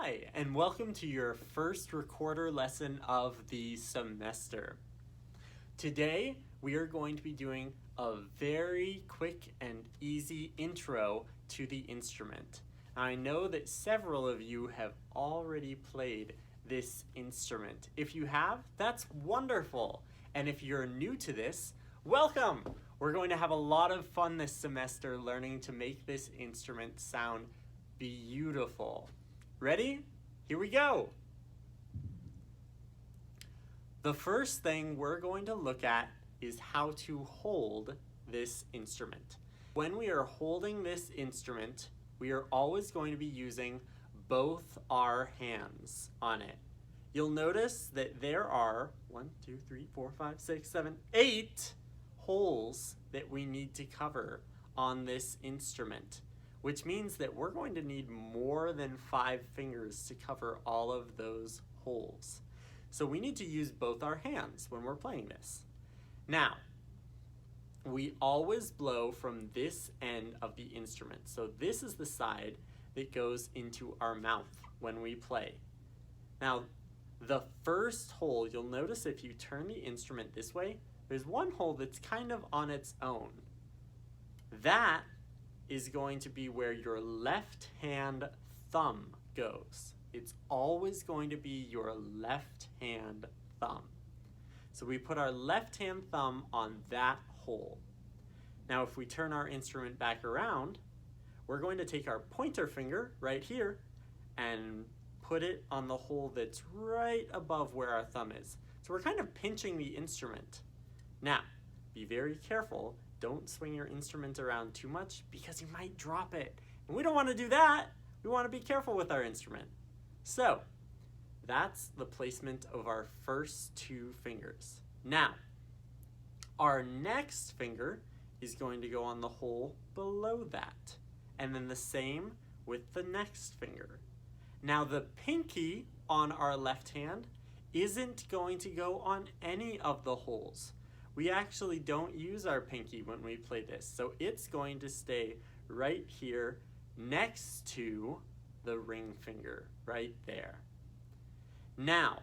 Hi, and welcome to your first recorder lesson of the semester. Today, we are going to be doing a very quick and easy intro to the instrument. I know that several of you have already played this instrument. If you have, that's wonderful. And if you're new to this, welcome! We're going to have a lot of fun this semester learning to make this instrument sound beautiful. Ready? Here we go. The first thing we're going to look at is how to hold this instrument. When we are holding this instrument, we are always going to be using both our hands on it. You'll notice that there are 8 holes that we need to cover on this instrument, which means that we're going to need more than 5 fingers to cover all of those holes. So we need to use both our hands when we're playing this. Now, we always blow from this end of the instrument. So this is the side that goes into our mouth when we play. Now, the first hole, you'll notice if you turn the instrument this way, there's one hole that's kind of on its own. That is going to be where your left hand thumb goes. It's always going to be your left hand thumb. So we put our left hand thumb on that hole. Now if we turn our instrument back around, we're going to take our pointer finger right here and put it on the hole that's right above where our thumb is. So we're kind of pinching the instrument. Now, be very careful. Don't swing your instrument around too much because you might drop it. And we don't want to do that. We want to be careful with our instrument. So, that's the placement of our first 2 fingers. Now, our next finger is going to go on the hole below that. And then the same with the next finger. Now, the pinky on our left hand isn't going to go on any of the holes. We actually don't use our pinky when we play this, so it's going to stay right here next to the ring finger, right there. Now,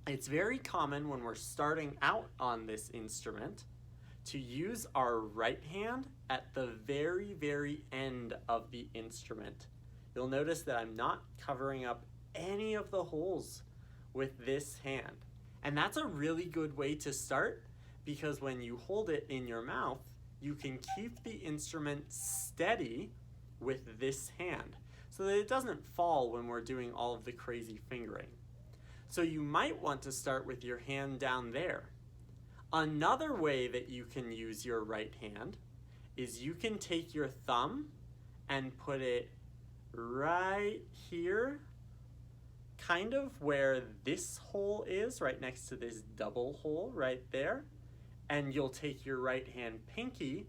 it's very common when we're starting out on this instrument to use our right hand at the very, very end of the instrument. You'll notice that I'm not covering up any of the holes with this hand. And that's a really good way to start, because when you hold it in your mouth, you can keep the instrument steady with this hand so that it doesn't fall when we're doing all of the crazy fingering. So you might want to start with your hand down there. Another way that you can use your right hand is you can take your thumb and put it right here, kind of where this hole is, right next to this double hole right there. And you'll take your right hand pinky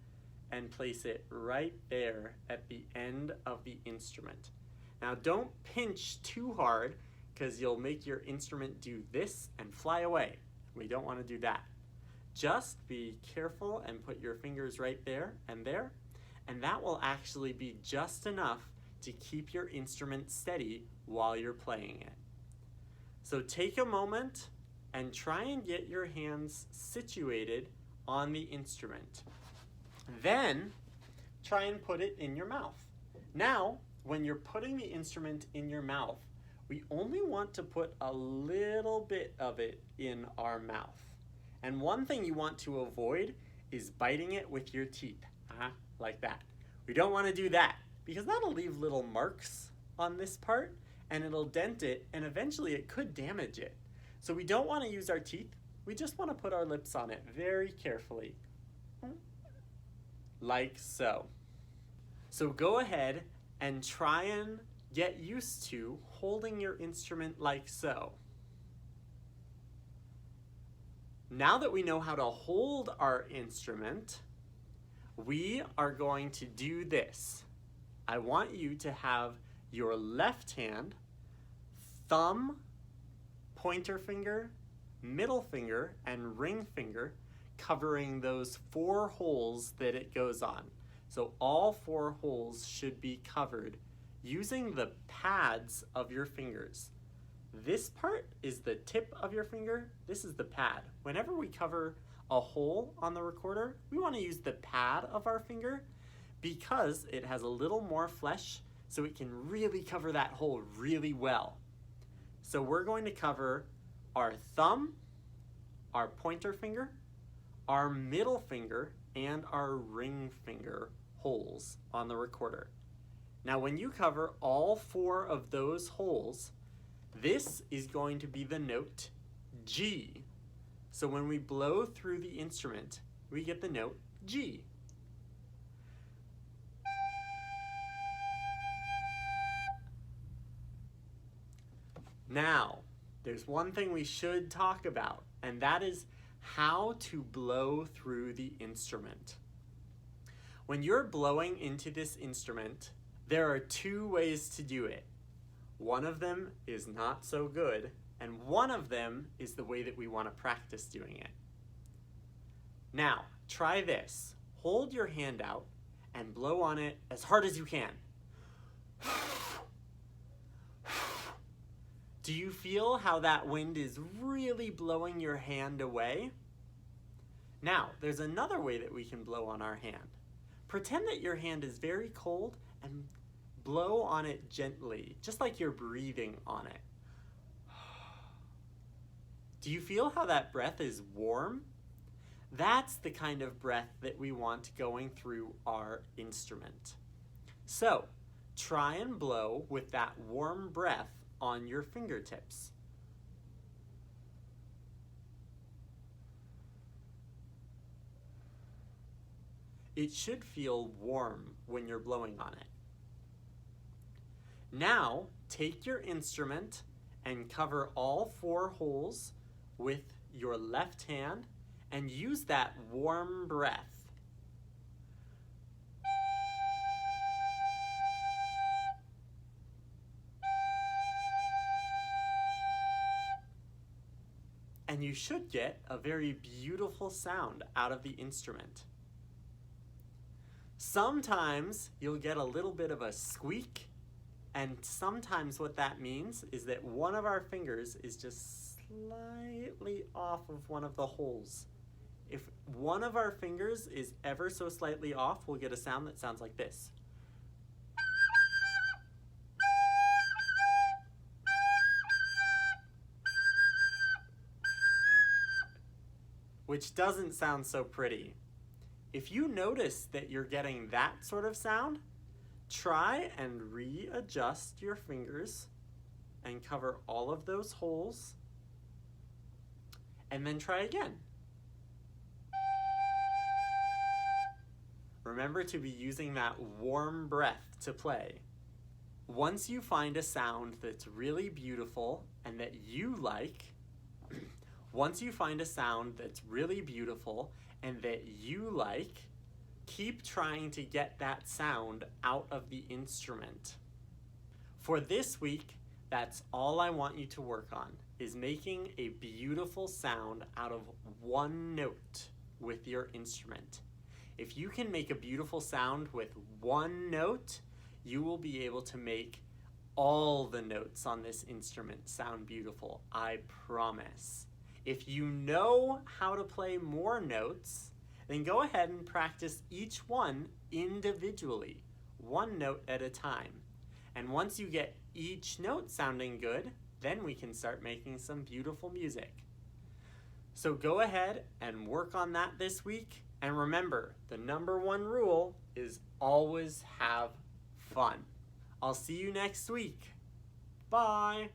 and place it right there at the end of the instrument. Now don't pinch too hard because you'll make your instrument do this and fly away. We don't want to do that. Just be careful and put your fingers right there, and that will actually be just enough to keep your instrument steady while you're playing it. So take a moment and try and get your hands situated on the instrument. Then, try and put it in your mouth. Now, when you're putting the instrument in your mouth, we only want to put a little bit of it in our mouth. And one thing you want to avoid is biting it with your teeth, like that. We don't want to do that because that'll leave little marks on this part and it'll dent it, and eventually it could damage it. So we don't want to use our teeth. We just want to put our lips on it very carefully, like so. So go ahead and try and get used to holding your instrument like so. Now that we know how to hold our instrument, we are going to do this. I want you to have your left hand, thumb, pointer finger, middle finger, and ring finger covering those 4 holes that it goes on. So all 4 holes should be covered using the pads of your fingers. This part is the tip of your finger. This is the pad. Whenever we cover a hole on the recorder, we want to use the pad of our finger because it has a little more flesh, so it can really cover that hole really well. So we're going to cover our thumb, our pointer finger, our middle finger, and our ring finger holes on the recorder. Now when you cover all 4 of those holes, this is going to be the note G. So when we blow through the instrument, we get the note G. Now, there's one thing we should talk about, and that is how to blow through the instrument. When you're blowing into this instrument, there are 2 ways to do it. One of them is not so good, and one of them is the way that we want to practice doing it. Now, try this. Hold your hand out and blow on it as hard as you can. Do you feel how that wind is really blowing your hand away? Now, there's another way that we can blow on our hand. Pretend that your hand is very cold and blow on it gently, just like you're breathing on it. Do you feel how that breath is warm? That's the kind of breath that we want going through our instrument. So, try and blow with that warm breath on your fingertips. It should feel warm when you're blowing on it. Now, take your instrument and cover all 4 holes with your left hand and use that warm breath. And you should get a very beautiful sound out of the instrument. Sometimes you'll get a little bit of a squeak, and sometimes what that means is that one of our fingers is just slightly off of one of the holes. If one of our fingers is ever so slightly off, we'll get a sound that sounds like this. Which doesn't sound so pretty. If you notice that you're getting that sort of sound, try and readjust your fingers and cover all of those holes, and then try again. Remember to be using that warm breath to play. Once you find a sound that's really beautiful and that you like, keep trying to get that sound out of the instrument. For this week, that's all I want you to work on, is making a beautiful sound out of one note with your instrument. If you can make a beautiful sound with one note, you will be able to make all the notes on this instrument sound beautiful, I promise. If you know how to play more notes, then go ahead and practice each one individually, one note at a time. And once you get each note sounding good, then we can start making some beautiful music. So go ahead and work on that this week. And remember, the #1 rule is always have fun. I'll see you next week. Bye.